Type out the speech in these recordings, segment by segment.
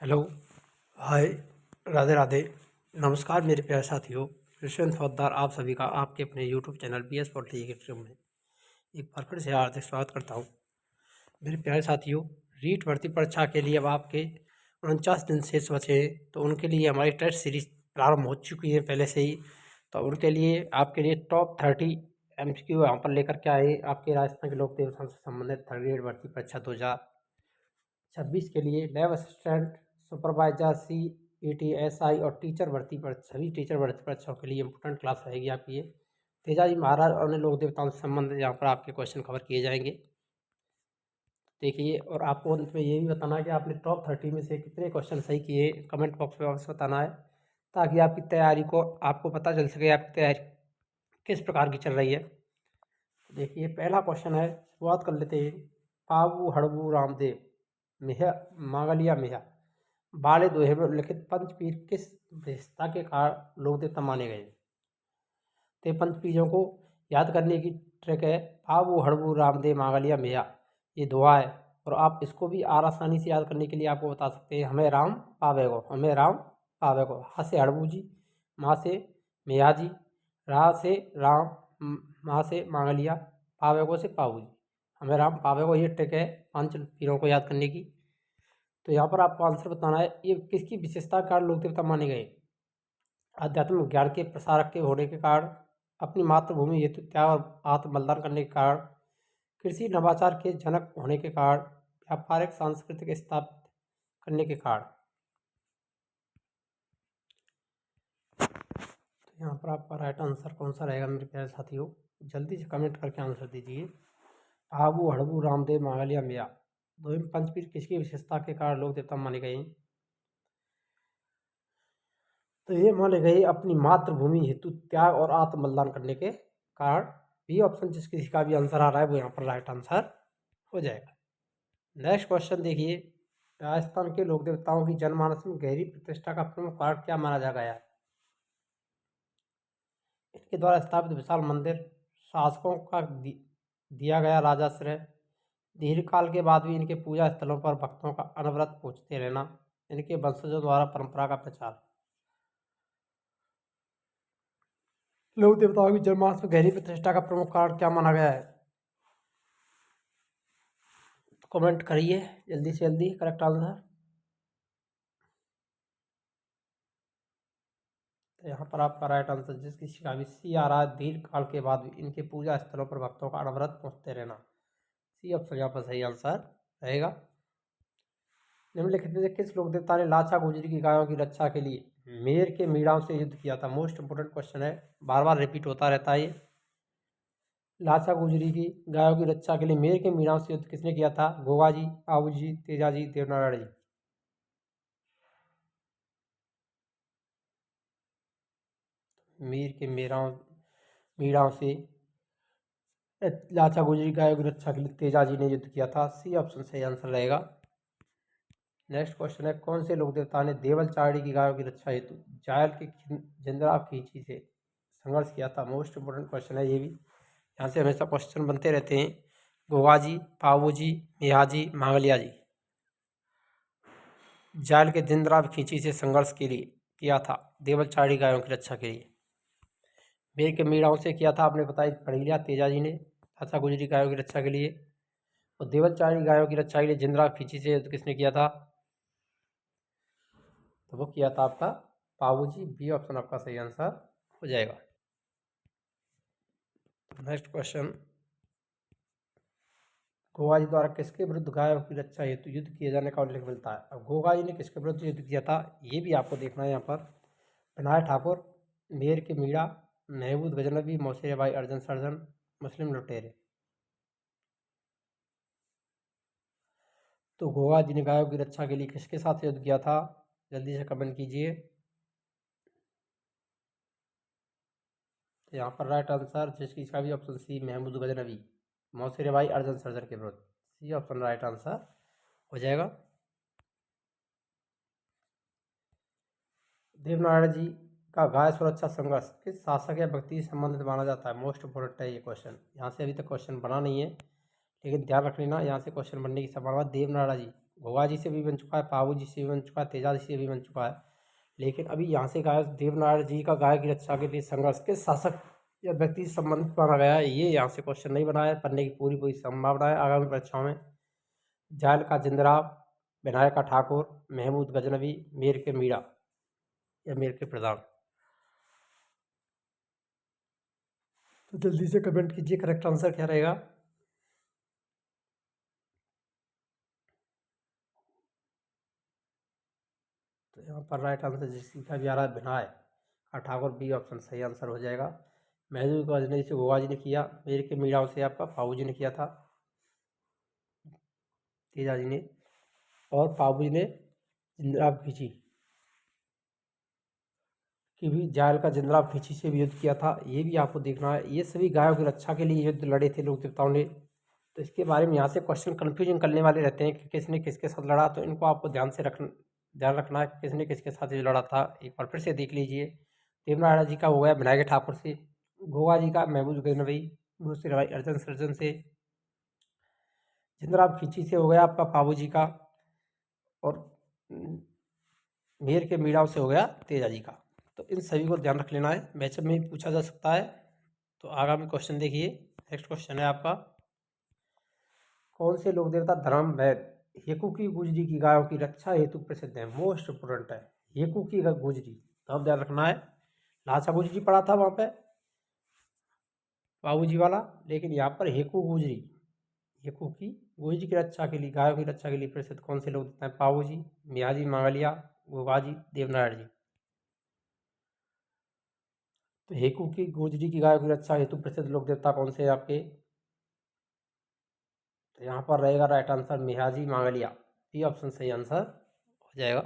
Hello, हाय, राधे राधे। नमस्कार मेरे प्यारे साथियों। यशवंत फौजदार आप सभी का आपके अपने YouTube channel B S politics में एक बार फिर से हार्दिक स्वागत करता हूँ। मेरे प्यारे साथियों, रीट भर्ती परीक्षा के लिए अब आपके 49 दिन शेष बचे हैं, तो उनके लिए हमारी टेस्ट सीरीज प्रारंभ हो चुकी है पहले से ही। तो उनके लिए आपके लिए टॉप 30 MCQ यहाँ पर लेकर के आए आपके राजस्थान के लोक देवता से संबंधित थर्ड ग्रेड भर्ती परीक्षा 2026 के लिए lab assistant, supervisor, CET, SI और टीचर भर्ती पर सभी टीचर भर्ती परीक्षाओं के लिए इंपोर्टेंट क्लास रहेगी आपकी ये। तेजाजी महाराज और अन्य लोक देवताओं से संबंधित यहाँ पर आपके क्वेश्चन कवर किए जाएंगे। देखिए, और आपको अंत में ये भी बताना है कि आपने टॉप 30 में से कितने क्वेश्चन सही किए, कमेंट बॉक्स में अवश्य बताना है, ताकि आपकी तैयारी को आपको पता चल सके आपकी तैयारी किस प्रकार की चल रही है। देखिए, पहला क्वेश्चन है, शुरुआत कर लेते हैं। पाबू हड़बू रामदेव मेहा मांगलिया मेहा बाले दोहे में उल्लिखित पंचपीर किस विशेषता के कारण लोक देवता माने गए? तो पंचपीरों को याद करने की ट्रिक है पाबू हड़बू रामदेव मांगलिया मेहा, ये दुआ है। और आप इसको भी आसानी से याद करने के लिए आपको बता सकते हैं, हमें राम पावेगो, हमें राम पावेगो। हा से हड़बू जी, माँ से मेहा जी, रा से राम, माँ से मांगलिया, पावेगो से पाबू जी, हमें राम पावेगो। ये ट्रिक है पंच पीरों को याद करने की। तो यहाँ पर आपको आंसर बताना है, ये किसकी विशेषता के कारण लोक देवता माने गए? आध्यात्मिक ज्ञान के प्रसारक के होने के कारण, अपनी मातृभूमि हेतु त्याग और आत्म बलिदान करने के कारण, कृषि नवाचार के जनक होने के कारण, व्यापारिक सांस्कृतिक स्थापित करने के कारण। तो यहाँ पर आपका राइट आंसर कौन सा रहेगा मेरे प्यारे साथियों? जल्दी से कमेंट करके आंसर दीजिए। आबू हड़बू रामदेव मांगलिया मिया दो पंचपीर किसकी विशेषता के कारण लोक देवता माने गए? तो ये माने गए अपनी मातृभूमि हेतु त्याग और आत्म बलिदान करने के कारण। बी ऑप्शन जिस किसी का भी आंसर आ रहा है वो यहाँ पर राइट आंसर हो जाएगा। नेक्स्ट क्वेश्चन देखिए, राजस्थान के लोक देवताओं की जनमानस में गहरी प्रतिष्ठा का प्रमुख कारण क्या माना जा गया है? इनके द्वारा स्थापित विशाल मंदिर, शासकों का दिया गया राजाश्रय, दीर्घकाल के बाद भी इनके पूजा स्थलों पर भक्तों का अनवरत पहुंचते रहना, इनके वंशजों द्वारा परंपरा का प्रचार। लोक देवताओं की जनमानस में गहरी प्रतिष्ठा का प्रमुख कारण क्या माना गया है? कमेंट करिए जल्दी से जल्दी करेक्ट आंसर। तो यहाँ पर आपका राइट आंसर जिस किसी का भी सी आ रहा है, दीर्घ काल के बाद भी इनके पूजा स्थलों पर भक्तों का अनवरत पहुंचते रहना। सी ऑप्शन यहाँ पर सही आंसर रहेगा। निम्नलिखित में से किस लोक देवता ने लाचा गुजरी की गायों की रक्षा के लिए मेर के मीणाओं से युद्ध किया था? मोस्ट इंपोर्टेंट क्वेश्चन है, बार बार रिपीट होता रहता है ये। लाचा गुजरी की गायों की रक्षा के लिए मेर के मीणाओं से युद्ध किसने किया था? गोगा जी, पाबू जी, तेजा जी, देवनारायण जी। मीर के मीणाओं से लाचा गुजरी गायों की रक्षा के लिए तेजा जी ने युद्ध किया था। सी ऑप्शन सही आंसर रहेगा। नेक्स्ट क्वेश्चन है, कौन से लोक देवता ने देवल चारणी की गायों की रक्षा हेतु जायल के जिंदराव खींची से संघर्ष किया था? मोस्ट इंपोर्टेंट क्वेश्चन है ये भी, यहाँ से हमेशा क्वेश्चन बनते रहते हैं। गोगा जी, पाबू जी, मिया जी, मांगलिया जी। जायल के जिंदराव खींची से संघर्ष के लिए किया था, देवल चारणी गायों की रक्षा के लिए। बेर के मीणाओं से किया था, आपने बताया पढ़ लिया, तेजा जी ने लाचा गुजरी गायों की रक्षा के लिए। और देवल चारणी गायों की रक्षा के लिए जिंदराव खींची से किसने किया था? तो वो किया था आपका पाबू जी। बी ऑप्शन आपका सही आंसर हो जाएगा। नेक्स्ट क्वेश्चन, गोगा जी द्वारा किसके विरुद्ध गायों की रक्षा हेतु युद्ध किए जाने का उल्लेख मिलता है? अब गोगा जी ने किसके विरुद्ध युद्ध किया था ये भी आपको देखना है यहाँ पर। विनायक ठाकुर, मेर के मीणा, महमूद गजनबी, मौसेरे भाई अर्जन सर्जन, मुस्लिम लुटेरे। तो गोगा जी ने गायों की रक्षा के लिए किसके साथ युद्ध किया था? जल्दी से कमेंट कीजिए। तो यहाँ पर राइट आंसर जिसकी इसका भी ऑप्शन सी, महमूद गजनबी, मौसेरे भाई अर्जन सर्जन के विरुद्ध। सी ऑप्शन राइट आंसर हो जाएगा। देवनारायण जी का गाय सुरक्षा संघर्ष किस शासक या व्यक्ति से संबंधित माना जाता है? मोस्ट इंपोर्टेंट है ये क्वेश्चन, यहाँ से अभी तक क्वेश्चन बना नहीं है, लेकिन ध्यान रख लेना, यहाँ से क्वेश्चन बनने की संभावना। देवनारायण जी घोगा जी से भी बन चुका है, पाबू जी से भी बन चुका है, तेजा जी से भी बन चुका है। लेकिन अभी यहाँ से गाय देवनारायण जी का गाय की रक्षा के लिए संघर्ष के शासक या व्यक्ति से संबंधित माना गया है, ये यहाँ से क्वेश्चन नहीं बना है, बनने की पूरी पूरी संभावना है आगामी परीक्षाओं में। जायल का जिंदराव, विनायक का ठाकुर, महमूद गजनवी, मीर के मीरा या मीर के प्रधान। तो जल्दी से कमेंट कीजिए करेक्ट आंसर क्या रहेगा। तो यहाँ पर राइट आंसर जिसकी का भी आ रहा है विनायक का ठाकुर, बी ऑप्शन सही आंसर हो जाएगा। महमूद गजनवी से गोगा जी ने किया, मीर के मीरा से आपका फाऊ जी ने किया था, तेजा जी ने, और पाबू जी ने जिंदराव खींची कि भी जायल का जिंदराव खींची से भी युद्ध किया था, ये भी आपको देखना है। ये सभी गायों की रक्षा के लिए युद्ध लड़े थे लोक देवताओं ने। तो इसके बारे में यहाँ से क्वेश्चन कन्फ्यूजन करने वाले रहते हैं कि किसने किसके साथ लड़ा, तो इनको आपको ध्यान रखना है किसने किसके साथ ये लड़ा था। एक बार फिर से देख लीजिए। देवनारायण जी का हो गया विनायक ठाकुर से, गोगा जी का महमूद गजनवी, दूसरे भाई अर्जन सर्जन से, जिंदराव खींची से हो गया आपका फाबू जी का, और मीर के मीराव से हो गया तेजा जी का। तो इन सभी को ध्यान रख लेना है, मैचअप में भी पूछा जा सकता है। तो आगामी क्वेश्चन देखिए। नेक्स्ट क्वेश्चन है आपका, कौन से लोक देवता धर्म वैद हेकू की गुजरी की गायों की रक्षा हेतु प्रसिद्ध है। मोस्ट इंपोर्टेंट है हेकू की गुजरी, तो अब ध्यान रखना है। लाचा गुजरी पड़ा था वहाँ पे बाबू जी वाला, लेकिन यहाँ पर हेकू गुजरी, हेकू की गुजरी की रक्षा के लिए, गायों की रक्षा के लिए प्रसिद्ध कौन से लोग देवता है। पाबू जी, मियाजी, मांगलिया, गोगा जी, देवनारायण जी। तो हेकू की गुजरी की गायों की रक्षा हेतु प्रसिद्ध लोक देवता कौन से हैं आपके। तो यहाँ पर रहेगा right answer Miyaji, Mangliya, B option सही आंसर हो जाएगा।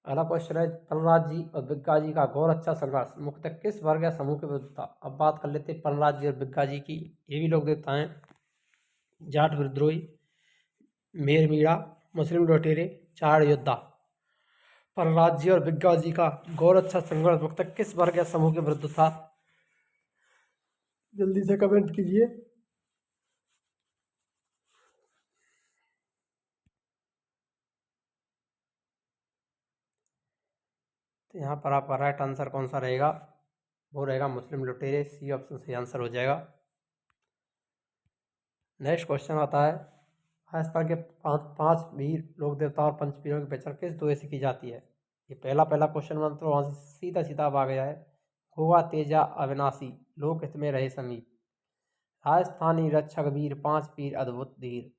अगला क्वेश्चन है, पलराज जी और बिग्गा जी का घोर अच्छा संघर्ष मुख्यतः किस वर्ग या समूह के विरुद्ध था। अब बात कर लेते हैं पलराज जी और बिग्गा जी की। ये भी लोग देवता हैं, जाट विद्रोही, मेर मीणा, मुस्लिम लुटेरे, चार योद्धा। पलराज जी और बिग्गा जी का घोर अच्छा संघर्ष मुख्यतः किस वर्ग या समूह के विरुद्ध था। जल्दी से कमेंट कीजिए। तो यहाँ पर आपका राइट आंसर कौन सा रहेगा, वो रहेगा मुस्लिम लुटेरे, सी ऑप्शन सही आंसर हो जाएगा। नेक्स्ट क्वेश्चन आता है, राजस्थान के पांच वीर लोक देवता और पंचवीरों की पहचान किस दो से की जाती है। ये पहला क्वेश्चन मतलब वहाँ से सीधा सीधा अब आ गया है। गोवा, तेजा, अविनाशी, लोक हित में रहे समीप, राजस्थानी रक्षक वीर, पांच वीर अद्भुत धीर,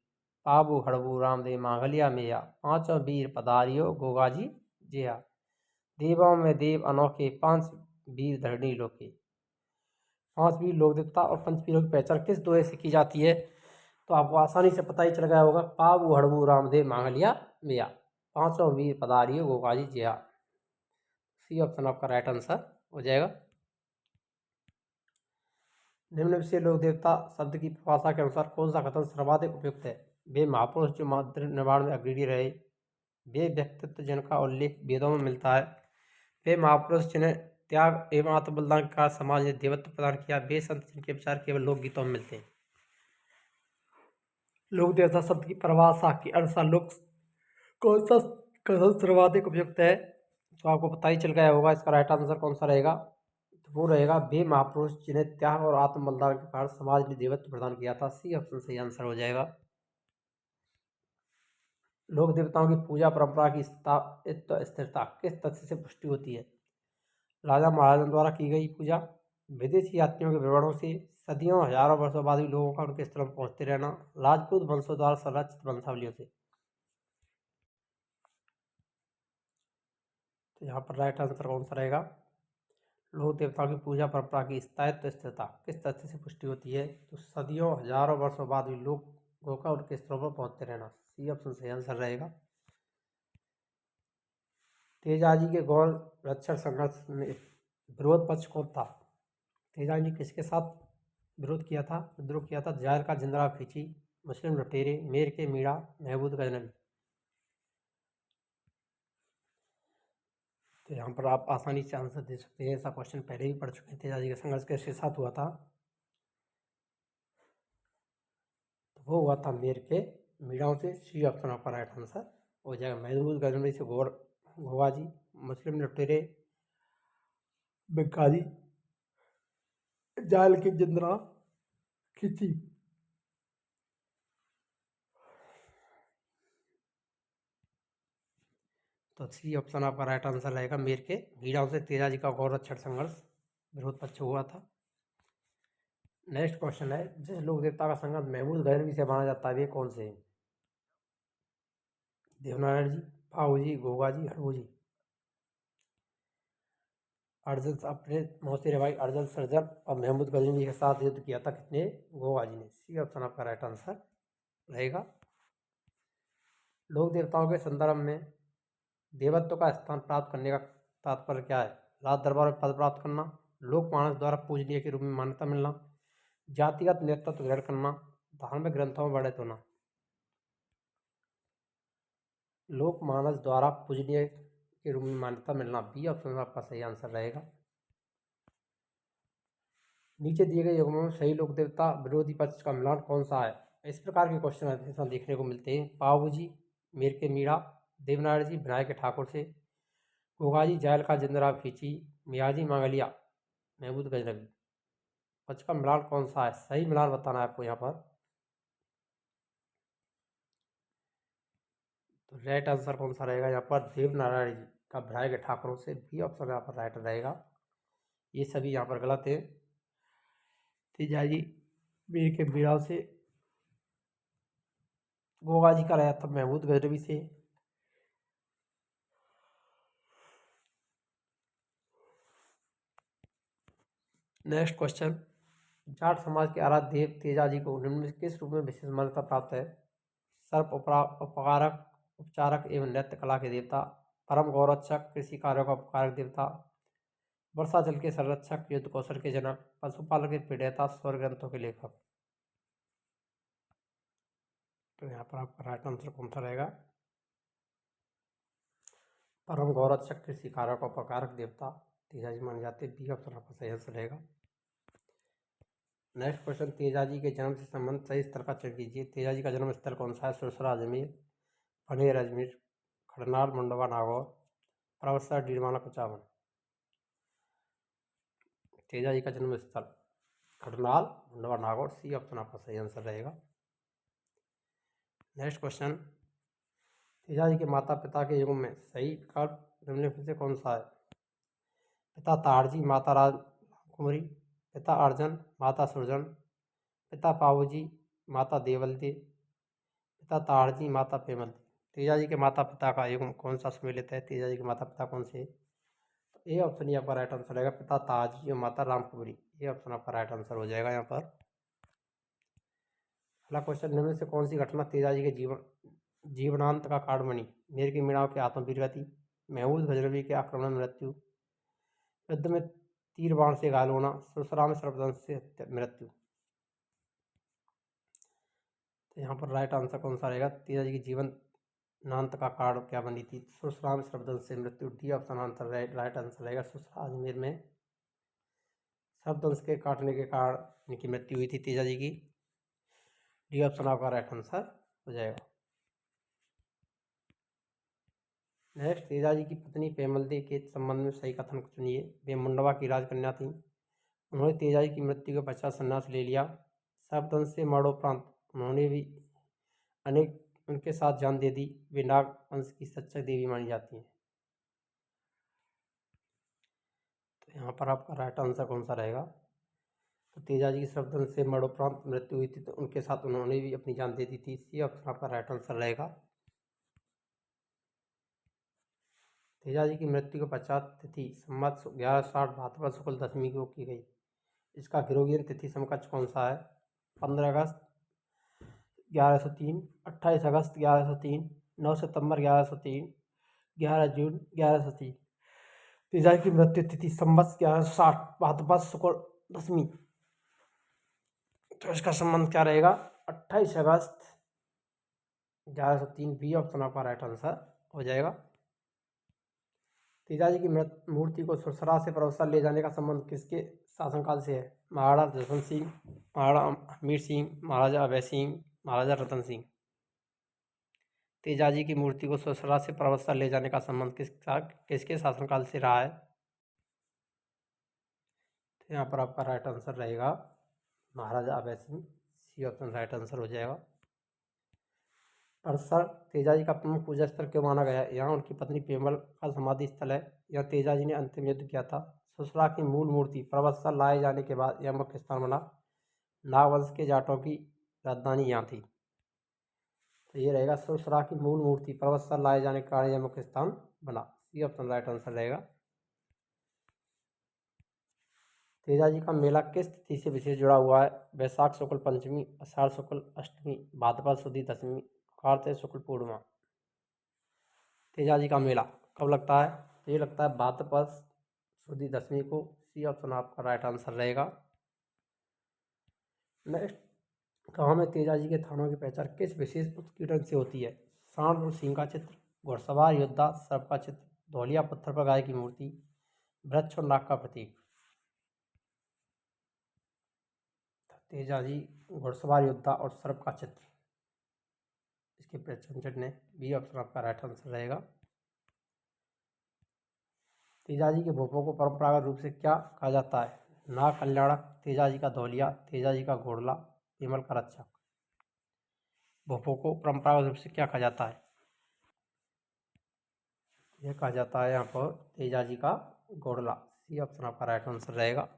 पाबू, हड़बू, रामदेव, मांगलिया, मेया, पांचों वीर पधारियो गोगाजी जिया, देवों में देव अनोखे, पांच वीर धरणी लोके। पांच वीर लोक देवता और पंचवीरों की पहचान किस दोहे से की जाती है। तो आपको आसानी से पता ही चल गया होगा, पाबू, हड़बू, रामदेव, मांगलिया, मेया, पांचों वीर पधारियो गोगाजी जिया। सी ऑप्शन आपका राइट आंसर हो जाएगा। निम्न से लोक देवता शब्द की परिभाषा के अनुसार कौन सा कथन सर्वाधिक उपयुक्त है। वे महापुरुष जो मातृ निर्माण में अग्रणी रहे, वे व्यक्तित्व जिनका उल्लेख वेदों में मिलता है, वे महापुरुष जिन्हें त्याग एवं आत्मबलिदान का समाज ने देवत्व प्रदान किया, वे संत जिनके विचार केवल लोकगीतों में मिलते हैं। लोक देवता शब्द की परिभाषा के अनुसार लोक कौन सा कथन सर्वाधिक उपयुक्त है, तो आपको पता ही चल गया होगा इसका राइट आंसर कौन सा रहेगा। तो वो रहेगा, वे महापुरुष जिन्हें त्याग और आत्म बलिदान के कारण समाज ने देवत्व प्रदान किया था, सी ऑप्शन सही आंसर हो जाएगा। लोक देवताओं की पूजा परंपरा की स्थायित्व स्थिरता किस तथ्य से पुष्टि होती है। राजा महाराजाओं द्वारा की गई पूजा, विदेशी यात्रियों के विवरणों से, सदियों हजारों वर्षों बाद भी लोगों का उनके स्थलों पर पहुंचते रहना, राजपूत वंशों द्वारा संरचित वंशावलियों से। तो यहाँ पर राइट आंसर कौन सा रहेगा। लोक देवताओं की पूजा परंपरा की स्थायित्व स्थिरता किस तथ्य से पुष्टि होती है। तो सदियों हजारों वर्षों बाद भी लोगों का उनके स्थलों पर पहुंचते रहना, सी ऑप्शन सही आंसर रहेगा। तेजाजी के गौर रक्षण संघर्ष में विरोध पक्ष कौन था। तेजाजी किसके साथ विरोध किया था, विद्रोह किया था। जायल का जिंदराव खींची, मुस्लिम लुटेरे, मेर के मीणा, महमूद गजनवी। तो यहाँ पर आप आसानी से आंसर दे सकते हैं, ऐसा क्वेश्चन पहले भी पढ़ चुके हैं। तेजाजी का संघर्ष किसके साथ हुआ था, तो वो हुआ था मेर के मीराओं से, सी ऑप्शन आपका राइट आंसर हो जाएगा। महमूद गजनवी से घोगाजी, मुस्लिम लुटेरे भिखारी, जाल की जिंदरा खिंची। तो सी ऑप्शन आपका राइट आंसर रहेगा। मीर के मीराओं से तेजाजी का घोर रक्षण संघर्ष विरोध पक्ष हुआ था। नेक्स्ट क्वेश्चन है, जिस लोक देवता का संगम महमूद गजनवी से माना जाता है वे कौन से हैं? देवनारायण जी, भाऊ जी, गोगा जी, हड़बू जी। अर्जुन अपने मौसेरे भाई अर्जुन सर्जन और महमूद गजनवी के साथ युद्ध किया था किसने? गोगा जी ने। सी ऑप्शन आपका राइट आंसर रहेगा। लोक देवताओं के संदर्भ में देवत्व का स्थान प्राप्त करने का तात्पर्य क्या है? राज दरबार में पद प्राप्त करना, लोक मानस द्वारा पूजनीय के रूप में मान्यता मिलना, जातिगत नेतृत्व ग्रहण करना, धार्मिक ग्रंथों में वर्णित होना। लोक मानस द्वारा पूजनीय के रूप में मान्यता मिलना, बी ऑप्शन आपका सही आंसर रहेगा। नीचे दिए गए युग्मों में सही लोक देवता विरोधी पक्ष का मिलान कौन सा है? इस प्रकार के क्वेश्चन हमेशा देखने को मिलते हैं। पाऊ जी, मीर के मीरा, देवनारायण जी विनायक के ठाकुर से, गोगाजी जायल का जिंदराव खींची, मियाजी मांगलिया महमूद गजनवी। पक्ष का मिलान कौन सा है? सही मिलान बताना है आपको यहाँ पर। तो राइट आंसर कौन सा रहेगा यहाँ पर? देवनारायण जी का विनायक के ठाकुरों से, बी ऑप्शन यहाँ पर राइट रहेगा। ये सभी यहाँ पर गलत है। तेजाजी मीर के मीराव से, गोगाजी का रहा था महमूद गजनवी से। नेक्स्ट क्वेश्चन, जाट समाज के आराध्य देव तेजाजी को निम्न में किस रूप में विशेष मान्यता प्राप्त है? सर्प उपकारक, उपचारक एवं नृत्य कला के देवता, परम गौरक्षक, कृषि कार्यों का उपकारक देवता, वर्षा जल के संरक्षक, युद्ध कौशल के जनक, पशुपालन के प्रणेता, स्वर ग्रंथों के लेखक। तो यहाँ पर आपका राइट आंसर कौन सा रहेगा? परम गौरक्षक, कृषि कार्यों का उपकारक देवता तेजाजी माने जाते, बी ऑप्शन आपका सही आंसर रहेगा। नेक्स्ट क्वेश्चन, तेजाजी के जन्म से संबंधित सही स्थल का चयन कीजिए। तेजाजी का जन्म स्थल कौन सा है? सुरसरा अजमेर, फनेर अजमेर, खड़नाल मंडवा नागौर, प्रवसा डीडवाना कुचामन। तेजाजी का जन्म स्थल खड़नाल मंडवा नागौर, सी ऑप्शन आपका सही आंसर रहेगा। नेक्स्ट क्वेश्चन, तेजाजी के माता पिता के युग में सही विकल्प निम्नलिखित से कौन सा है? पिता तारजी, माता राजकुमारी, पिता अर्जन, माता सुरजन, पिता पावूजी, माता देवलती, पिता तारजी, माता पेमलती। तेजाजी के माता पिता का युग कौन सा सम्मिलित है? तेजाजी के माता पिता कौन से? तो ये ऑप्शन ही आपका राइट आंसर रहेगा, पिता ताजी और माता रामकुमारी। ये ऑप्शन आपका राइट आंसर हो जाएगा यहाँ पर। अगला क्वेश्चन, निम्न से कौन सी घटना तेजाजी के जीवनांत का कारण बनी? मीर की मीणाव के आत्मवीर गति, महमूद गजनवी के आक्रमण में मृत्यु, युद्ध में तीर बाण से घायल होना, सुरसरा में सर्पदंश से मृत्यु। तो यहाँ पर राइट आंसर कौन सा रहेगा? तेजाजी की जीवनांत का कारण क्या बनी थी? सुरसरा में सर्पदंश से मृत्यु, D option answer right answer रहेगा। सुरसरा अजमेर में सर्पदंश के काटने के कारण इनकी मृत्यु हुई थी तेजाजी की, डी ऑप्शन आपका राइट आंसर हो जाएगा। नेक्स्ट, तेजाजी की पत्नी पेमलती के संबंध में सही कथन चुनिए। वे मुंडवा की राजकन्या थी, उन्होंने तेजाजी की मृत्यु के पश्चात संन्यास ले लिया। सर्पदंश से मरणोपरांत उन्होंने भी अनेक उनके साथ जान दे दी। वे नाग वंश की सच्चा देवी मानी जाती हैं। तो यहाँ पर आपका राइट आंसर कौन सा रहेगा? तो तेजाजी की सर्पदंश से मरणोपरांत मृत्यु हुई थी, तो उनके साथ उन्होंने भी अपनी जान दे दी थी। सी ऑप्शन आपका राइट आंसर रहेगा। तेजाजी की मृत्यु के पश्चात तिथि संवत 1160 भाद्रपद शुक्ल दशमी को की गई। इसका गिरोगियन तिथि समकक्ष कौन सा है? 15 अगस्त 1103, 28 अगस्त 1103, 9 सितंबर 1103, 11 जून 1103। तेजाजी की मृत्यु तिथि संवत 1160 भाद्रपद शुक्ल दशमी। तो इसका संबंध क्या रहेगा? 28 अगस्त 1103, बी ऑप्शन आपका राइट आंसर हो जाएगा। तेजाजी की मूर्ति को सुरसरा से प्रवसा ले जाने का संबंध किसके शासनकाल से है? महाराजा जसवंत सिंह, महाराजा हमीर सिंह, महाराजा अभय सिंह, महाराजा रतन सिंह। तेजाजी की मूर्ति को ससुराल से प्रवत्सर ले जाने का संबंध किसके शासनकाल से रहा है? तो यहाँ पर आपका राइट आंसर रहेगा Maharaja Abhay Singh. C option right answer हो जाएगा। परसर तेजाजी का प्रमुख पूजा स्थल क्यों माना गया है? यहाँ उनकी पत्नी पेमल का समाधि स्थल है। यह तेजाजी ने अंतिम युद्ध किया था। सुसरा की मूल मूर्ति प्रवत्सर लाए जाने के बाद यह मुख्य स्थान बना। नागवंश के जाटों की राजधानी यहाँ थी। तो ये रहेगा सुसरा की मूल मूर्ति प्रवत्सर लाए जाने के कारण यह मुख्य स्थान बना। सी ऑप्शन राइट आंसर रहेगा। तेजाजी का मेला किस तिथि से विशेष जुड़ा हुआ है? वैशाख शुक्ल पंचमी, आषाढ़ शुक्ल अष्टमी, भाद्रपद शुद्ध दशमी, कार्तिक शुक्ल पूर्णिमा। तेजाजी का मेला कब लगता है? ये लगता है भाद्रपद शुद्ध दशमी को। सी ऑप्शन आपका राइट आंसर रहेगा। नेक्स्ट, गाँव में तेजाजी के थानों की पहचान किस विशेष उत्कीर्णन से होती है? सांड और सिंह का चित्र, घुड़सवार योद्धा सर्प का चित्र, धौलिया पत्थर पर गाय की मूर्ति, वृक्ष और नाग का प्रतीक। तेजाजी घुड़सवार योद्धा और सर्प का चित्र इसके पहचान चिन्ह। बी ऑप्शन आपका राइट आंसर रहेगा। तेजाजी के भोपों को परंपरागत रूप से क्या कहा जाता है? नाग कल्याणक, तेजाजी का धौलिया, तेजाजी का घोड़ला, पेमल का रक्षक। भोपों को परंपरागत रूप से क्या कहा जाता है? यह कहा जाता है यहाँ पर तेजाजी का घोड़ला। सी ऑप्शन आपका राइट आंसर रहेगा।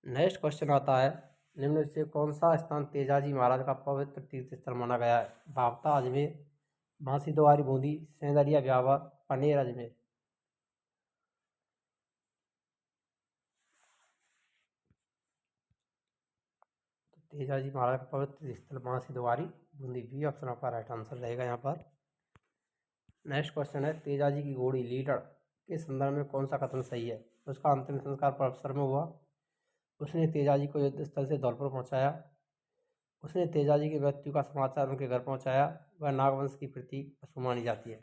नेक्स्ट क्वेश्चन आता है, निम्न से कौन सा स्थान तेजाजी महाराज का पवित्र तीर्थ स्थल माना गया है? भावता अजमेर, बांसी द्वारी बूंदी, सेंदरिया ब्यावर, पनेर अजमेर। तेजाजी महाराज का पवित्र स्थल बांसी द्वारी बूंदी। बी ऑप्शन आपका राइट आंसर रहेगा यहाँ पर। नेक्स्ट क्वेश्चन है, तेजाजी की घोड़ी लीडर के संदर्भ में कौन सा कथन सही है? उसका अंतिम संस्कार परिसर में हुआ, उसने तेजाजी को युद्ध स्थल से धौलपुर पहुंचाया, उसने तेजाजी की मृत्यु का समाचार उनके घर पहुंचाया, वह नागवंश की प्रतीक पशु मानी जाती है।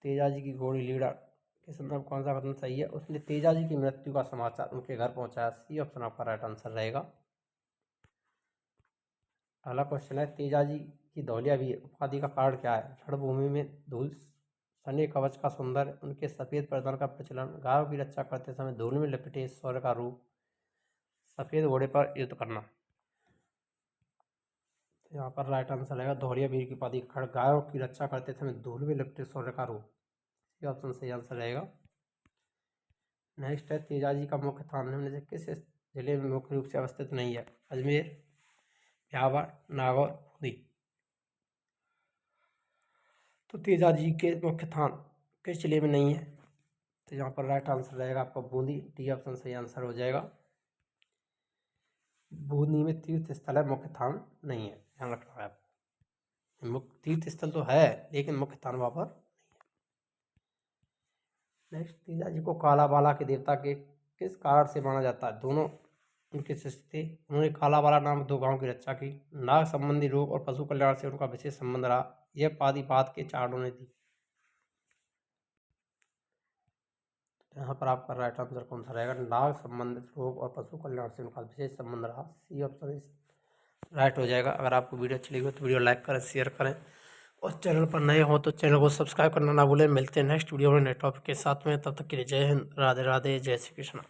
तेजाजी की घोड़ी लीडर के संदर्भ कौन सा कथन सही है? उसने तेजाजी की मृत्यु का समाचार उनके घर पहुंचाया। सी ऑप्शन आपका राइट आंसर रहेगा। अगला क्वेश्चन है, तेजाजी की धौलिया वीर उपाधि का कारण क्या है? रणभूमि में धूल सने कवच का सुंदर, उनके सफेद परिधान का प्रचलन, गायों की रक्षा करते समय धूल में लपेटे शौर्य का रूप, सफेद घोड़े पर युद्ध करना। यहाँ पर राइट आंसर रहेगा धौलिया वीर की उपाधि खड़ गायों की रक्षा करते समय धूल में लिपटे शौर्य का रूप। ये ऑप्शन सही आंसर रहेगा। नेक्स्ट है, तेजाजी का मुख्य स्थान निम्न से किस जिले में मुख्य रूप से अवस्थित नहीं है? अजमेर, ब्यावर, नागौर, बूंदी। तो तेजाजी के मुख्य स्थान किस जिले में नहीं है? तो यहाँ पर राइट आंसर रहेगा आपका बूंदी। डी ऑप्शन सही आंसर हो जाएगा। बूंदी में तीर्थ स्थल है, मुख्य स्थान नहीं है, ध्यान रखना है आपको। मुख्य तीर्थ स्थल तो है लेकिन मुख्य स्थान वहाँ पर नहीं है। नेक्स्ट, तेजाजी को काला बाला के देवता के किस कारण से माना जाता है? दोनों उनके शिष्य थे, उन्होंने काला बाला नामक 2 गांवों की रक्षा की, नाग संबंधी रोग और पशु कल्याण से उनका विशेष संबंध रहा, यह उपाधि बाद के चारणों ने दी। यहाँ पर आपका राइट आंसर कौन सा रहेगा? नाग संबंधित रोग और पशु कल्याण से उनका विशेष संबंध रहा। सी ऑप्शन राइट हो जाएगा। अगर आपको वीडियो अच्छी लगी हो तो वीडियो लाइक करें, शेयर करें और चैनल पर नए हो तो चैनल को सब्सक्राइब करना ना भूलें। मिलते हैं नेक्स्ट वीडियो में नए टॉपिक के साथ में, तब तक के लिए जय हिंद, राधे राधे, जय श्री कृष्ण।